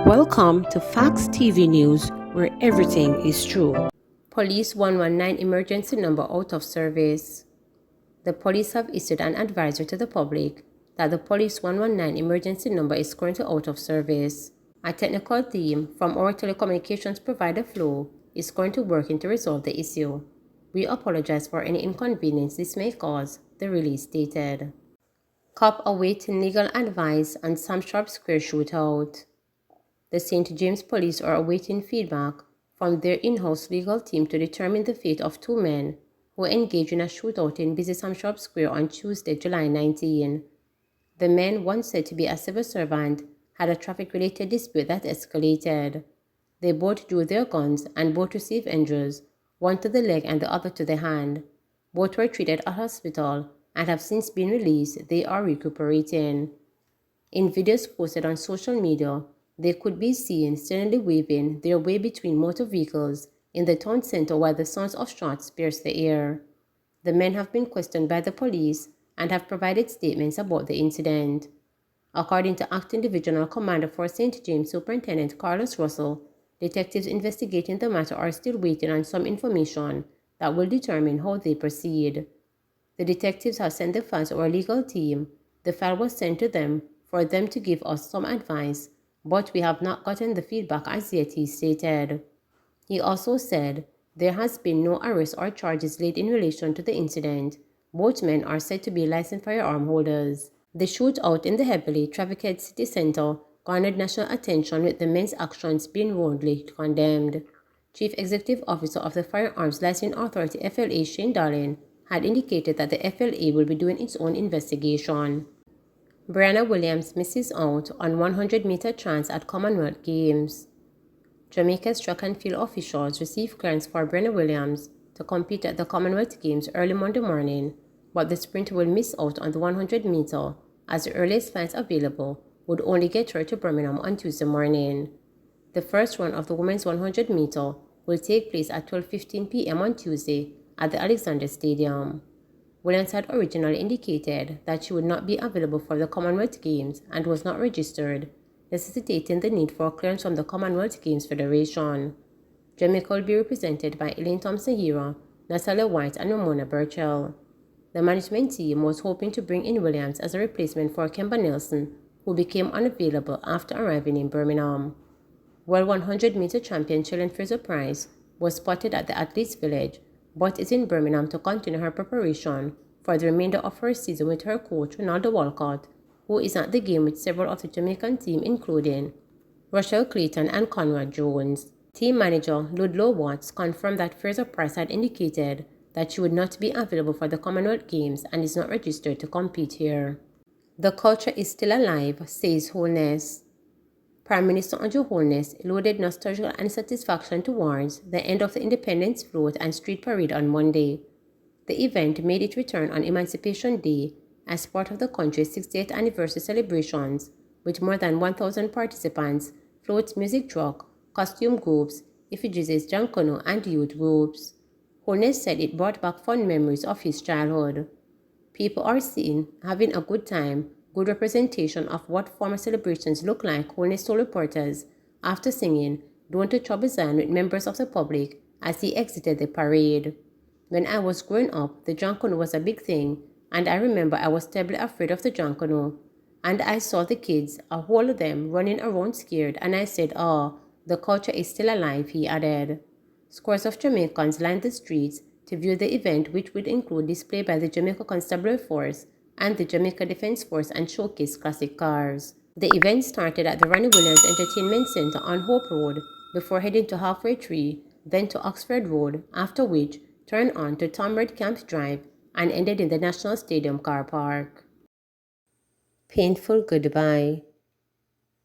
Welcome to Facts TV News, where everything is true. Police 119 emergency number out of service. The police have issued an advisory to the public that the Police 119 emergency number is currently out of service. A technical team from our telecommunications provider Flow is currently working to resolve the issue. We apologize for any inconvenience this may cause, the release stated. Cop awaiting legal advice on Sam Sharp Square shootout. The St. James Police are awaiting feedback from their in-house legal team to determine the fate of two men who engaged in a shootout in busy Sam Sharp Square on Tuesday, July 19. The men, one said to be a civil servant, had a traffic-related dispute that escalated. They both drew their guns and both received injuries, one to the leg and the other to the hand. Both were treated at hospital and have since been released. They are recuperating. In videos posted on social media, they could be seen sternly waving their way between motor vehicles in the town center while the sounds of shots pierce the air. The men have been questioned by the police and have provided statements about the incident. According to Acting Divisional Commander for St. James Superintendent Carlos Russell, detectives investigating the matter are still waiting on some information that will determine how they proceed. The detectives have sent the files to our legal team. The file was sent to them for them to give us some advice, but we have not gotten the feedback as yet, he stated. He also said there has been no arrest or charges laid in relation to the incident. Both men are said to be licensed firearm holders. The shootout in the heavily trafficked city center garnered national attention, with the men's actions being roundly condemned. Chief Executive Officer of the Firearms Licensing Authority FLA, Shane Darling, had indicated that the FLA will be doing its own investigation. Brianna Williams misses out on 100-meter chance at Commonwealth Games. Jamaica's track and field officials received clearance for Brianna Williams to compete at the Commonwealth Games early Monday morning, but the sprinter will miss out on the 100-meter as the earliest flights available would only get her to Birmingham on Tuesday morning. The first run of the women's 100-meter will take place at 12:15 p.m. on Tuesday at the Alexander Stadium. Williams had originally indicated that she would not be available for the Commonwealth Games and was not registered, necessitating the need for clearance from the Commonwealth Games Federation. Jamaica will be represented by Elaine Thompson-Hira, Natalia White, and Ramona Burchell. The management team was hoping to bring in Williams as a replacement for Kemba Nelson, who became unavailable after arriving in Birmingham. World 100-meter champion Chellen Fraser-Price was spotted at the Athletes Village, but is in Birmingham to continue her preparation for the remainder of her season with her coach Ronaldo Walcott, who is at the game with several of the Jamaican team including Rochelle Clayton and Conrad Jones. Team manager Ludlow Watts confirmed that Fraser-Price had indicated that she would not be available for the Commonwealth Games and is not registered to compete here. The culture is still alive, says Holness. Prime Minister Andrew Holness loaded nostalgia and satisfaction towards the end of the Independence Float and Street Parade on Monday. The event made its return on Emancipation Day as part of the country's 60th anniversary celebrations, with more than 1,000 participants, floats, music truck, costume groups, effigies, Jankono, and youth groups. Holness said it brought back fond memories of his childhood. People are seen having a good time, good representation of what former celebrations look like, Holness told reporters after singing Don't to Trouble Zion with members of the public as he exited the parade. When I was growing up, the Jankono was a big thing, and I remember I was terribly afraid of the Jankono. And I saw the kids, a whole of them, running around scared, and I said, the culture is still alive, he added. Scores of Jamaicans lined the streets to view the event, which would include display by the Jamaica Constabulary Force and the Jamaica Defence Force and showcase classic cars. The event started at the Ronnie Williams Entertainment Centre on Hope Road before heading to Halfway Tree, then to Oxford Road, after which turned on to Tom Red Camp Drive and ended in the National Stadium car park. Painful goodbye.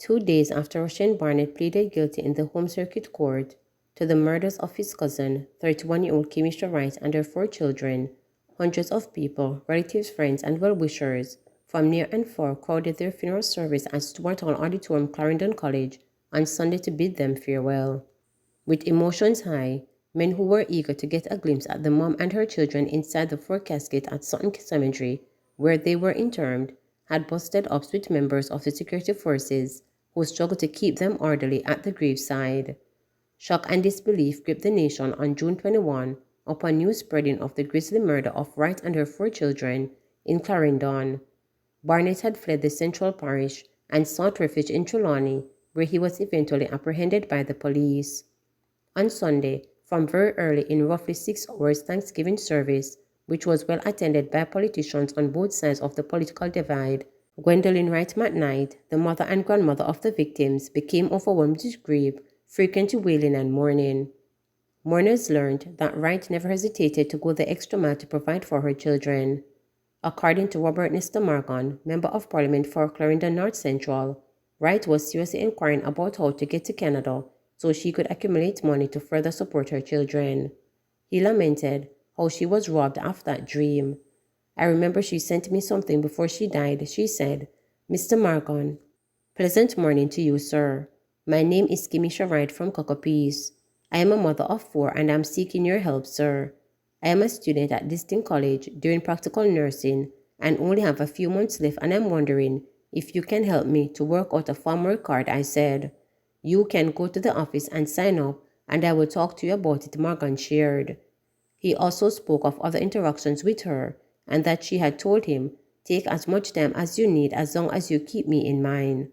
2 days after Rushane Barnett pleaded guilty in the Home Circuit Court to the murders of his cousin, 31-year-old Kemisha Wright, and her 4 children, hundreds of people, relatives, friends, and well-wishers from near and far crowded their funeral service at Stuart Hall Auditorium, Clarendon College, on Sunday to bid them farewell. With emotions high, men who were eager to get a glimpse at the mom and her children inside the 4 casket at Sutton Cemetery, where they were interred, had busted up with members of the security forces who struggled to keep them orderly at the graveside. Shock and disbelief gripped the nation on June 21 upon news spreading of the grisly murder of Wright and her 4 children in Clarendon. Barnett had fled the Central Parish and sought refuge in Trelawney, where he was eventually apprehended by the police. On Sunday, from very early in roughly 6 hours Thanksgiving service, which was well attended by politicians on both sides of the political divide, Gwendolyn Wright McKnight, the mother and grandmother of the victims, became overwhelmed with grief, frequently wailing and mourning. Mourners learned that Wright never hesitated to go the extra mile to provide for her children. According to Robert Nestor Morgan, Member of Parliament for Clarendon North Central, Wright was seriously inquiring about how to get to Canada so she could accumulate money to further support her children. He lamented how she was robbed of that dream. "I remember she sent me something before she died," she said. "Mr. Morgan, pleasant morning to you, sir. My name is Kimisha Wright from Cocopees. I am a mother of 4 and am seeking your help, sir. I am a student at Distinct College doing practical nursing and only have a few months left, and I'm wondering if you can help me to work out a farm work card," I said. "You can go to the office and sign up, and I will talk to you about it," Morgan shared. He also spoke of other interactions with her and that she had told him, "Take as much time as you need as long as you keep me in mind.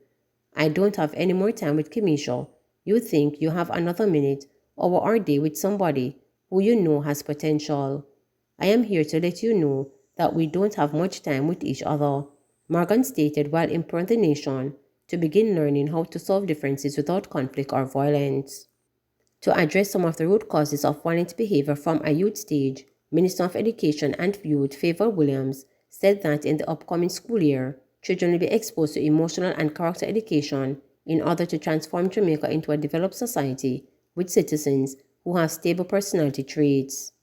I don't have any more time with Kimisha. You think you have another minute, hour or day with somebody who you know has potential. I am here to let you know that we don't have much time with each other," Morgan stated while imploring the nation to begin learning how to solve differences without conflict or violence. To address some of the root causes of violent behavior from a youth stage, Minister of Education and Youth Favor Williams said that in the upcoming school year, children will be exposed to emotional and character education in order to transform Jamaica into a developed society with citizens who have stable personality traits.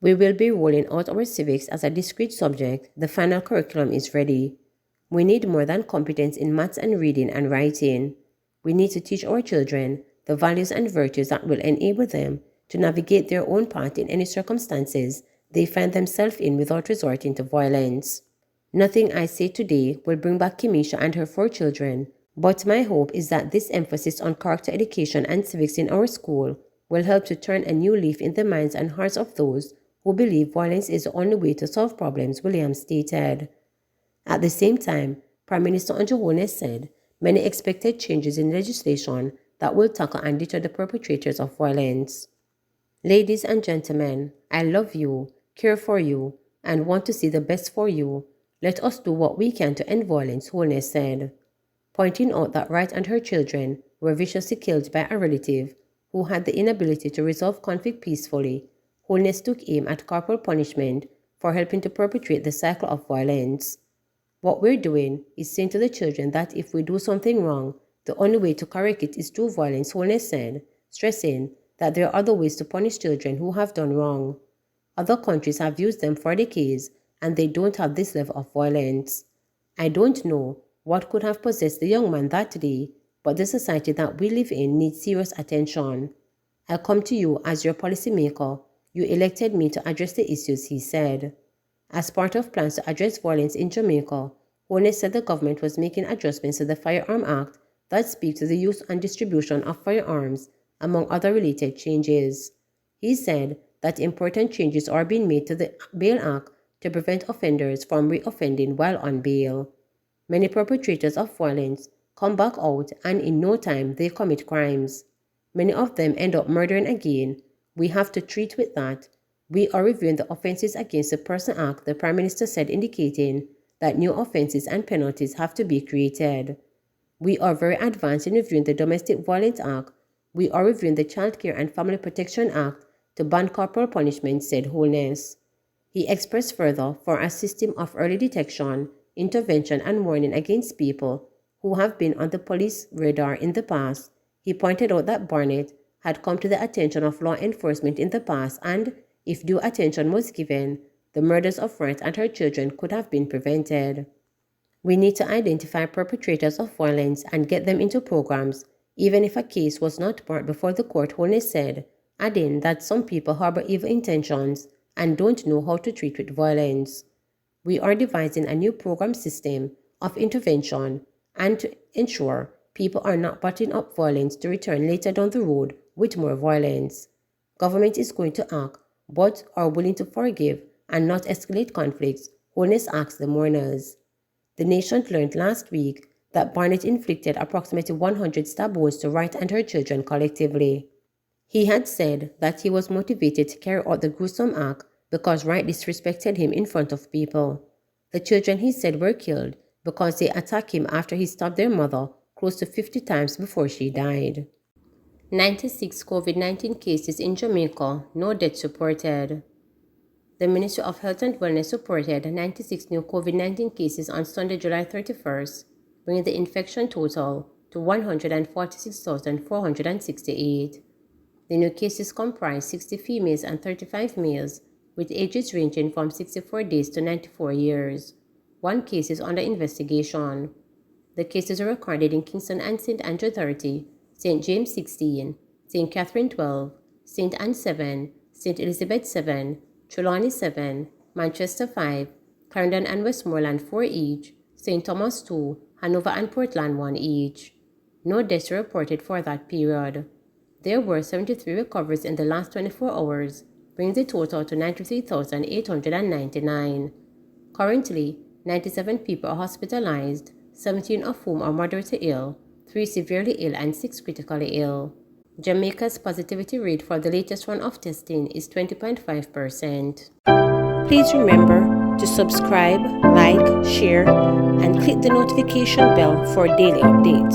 "We will be rolling out our civics as a discrete subject. The final curriculum is ready. We need more than competence in maths and reading and writing. We need to teach our children the values and virtues that will enable them to navigate their own path in any circumstances they find themselves in without resorting to violence. Nothing I say today will bring back Kimisha and her 4 children, but my hope is that this emphasis on character education and civics in our school will help to turn a new leaf in the minds and hearts of those who believe violence is the only way to solve problems," Williams stated. At the same time, Prime Minister Andrew Holness said many expected changes in legislation that will tackle and deter the perpetrators of violence. "Ladies and gentlemen, I love you, care for you, and want to see the best for you. Let us do what we can to end violence," Holness said, pointing out that Wright and her children were viciously killed by a relative who had the inability to resolve conflict peacefully. Holness took aim at corporal punishment for helping to perpetuate the cycle of violence. "What we're doing is saying to the children that if we do something wrong, the only way to correct it is through violence," Holness said, stressing that there are other ways to punish children who have done wrong. Other countries have used them for decades, and they don't have this level of violence. "I don't know what could have possessed the young man that day, but the society that we live in needs serious attention. I come to you as your policymaker. You elected me to address the issues," he said. As part of plans to address violence in Jamaica, Holness said the government was making adjustments to the Firearm Act that speak to the use and distribution of firearms, among other related changes. He said that important changes are being made to the Bail Act to prevent offenders from reoffending while on bail. Many perpetrators of violence come back out and in no time they commit crimes. Many of them end up murdering again. We have to treat with that. We are reviewing the Offences Against the Person Act, the Prime Minister said, indicating that new offences and penalties have to be created. We are very advanced in reviewing the Domestic Violence Act. We are reviewing the Child Care and Family Protection Act to ban corporal punishment, said Holness. He expressed further for a system of early detection, intervention and warning against people who have been on the police radar in the past. He pointed out that Barnett had come to the attention of law enforcement in the past and, if due attention was given, the murders of Wright and her children could have been prevented. "We need to identify perpetrators of violence and get them into programs, even if a case was not brought before the court," Holness said, adding that some people harbor evil intentions and don't know how to treat with violence. "We are devising a new program system of intervention and to ensure People are not bottling up violence to return later down the road with more violence. Government is going to act, but are willing to forgive and not escalate conflicts, Holness asked the mourners. The nation learned last week that Barnett inflicted approximately 100 stab wounds to Wright and her children collectively. He had said that he was motivated to carry out the gruesome act because Wright disrespected him in front of people. The children, he said, were killed because they attacked him after he stabbed their mother close to 50 times before she died. 96 COVID-19 cases in Jamaica, no deaths reported. The Ministry of Health and Wellness reported 96 new COVID-19 cases on Sunday, July 31st, bringing the infection total to 146,468. The new cases comprise 60 females and 35 males, with ages ranging from 64 days to 94 years. One case is under investigation. The cases are recorded in Kingston and St. Andrew 30, St. James 16, St. Catherine 12, St. Anne 7, St. Elizabeth 7, Trelawney 7, Manchester 5, Clarendon and Westmoreland 4 each, St. Thomas 2, Hanover and Portland 1 each. No deaths were reported for that period. There were 73 recoveries in the last 24 hours, bringing the total to 93,899. Currently, 97 people are hospitalized, 17 of whom are moderately ill, 3 severely ill and 6 critically ill. Jamaica's positivity rate for the latest round of testing is 20.5%. Please remember to subscribe, like, share, and click the notification bell for daily updates.